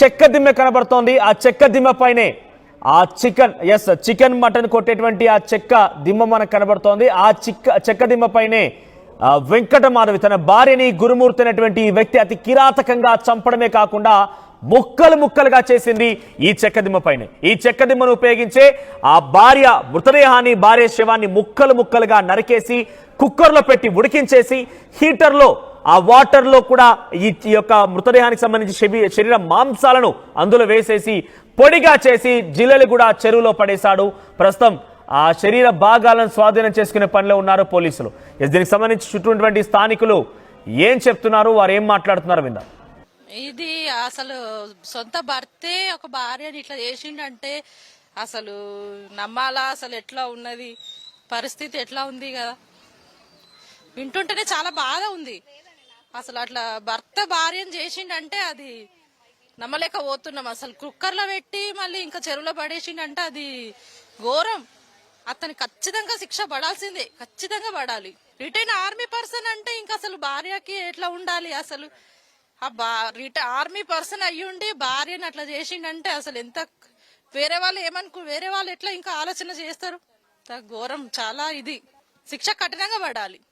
చెక్క దిమ్మె కనబడుతోంది. ఆ చెక్క దిమ్మ పైనే ఆ చికెన్ మటన్ కొట్టేటువంటి ఆ చెక్క దిమ్మ మనకు కనబడుతోంది. ఆ చెక్క దిమ్మ పైనే వెంకటమాధవి తన భార్యని గురుమూర్తి అనేటువంటి ఈ వ్యక్తి అతి కిరాతకంగా చంపడమే కాకుండా ముక్కలు ముక్కలుగా చేసింది ఈ చెక్కదిమ్మ పైన. ఈ చెక్కదిమ్మను ఉపయోగించే ఆ భార్య శవాన్ని ముక్కలు ముక్కలుగా నరికేసి కుక్కర్లో పెట్టి ఉడికించేసి హీటర్లో ఆ వాటర్లో కూడా ఈ యొక్క మృతదేహానికి సంబంధించి శరీర మాంసాలను అందులో వేసేసి పొడిగా చేసి జిల్లెలుగూడ చెరువులో పడేశాడు. ప్రస్తుతం ఆ శరీర భాగాలను స్వాధీనం చేసుకునే పనిలో ఉన్నారు పోలీసులు. దీనికి సంబంధించి చుట్టూ స్థానికులు ఏం చెప్తున్నారు, వారు ఏం మాట్లాడుతున్నారు విందాం. ఇది అసలు సొంత భర్తే ఒక భార్యని ఇట్లా చేసిండంటే అసలు నమ్మాలా? అసలు ఎట్లా ఉన్నది పరిస్థితి, ఎట్లా ఉంది కదా, వింటుంటేనే చాలా బాధ ఉంది. అసలు అట్లా భర్త భార్యను చేసిండంటే అది నమ్మలేకపోతున్నాం. అసలు కుక్కర్లో పెట్టి మళ్ళీ ఇంకా చెరువులో పడేసిండంటే అది ఘోరం. అతనికి ఖచ్చితంగా శిక్ష పడాల్సిందే, ఖచ్చితంగా పడాలి. రిటైర్డ్ ఆర్మీ పర్సన్ అంటే ఇంకా అసలు భార్యకి ఎట్లా ఉండాలి? అసలు ఆర్మీ పర్సన్ అయ్యుండి భార్యని అట్లా చేసిండంటే అసలు ఎంత, వేరే వాళ్ళు ఎట్లా ఇంకా ఆలోచన చేస్తారు? ఘోరం చాలా. ఇది శిక్ష కఠినంగా పడాలి.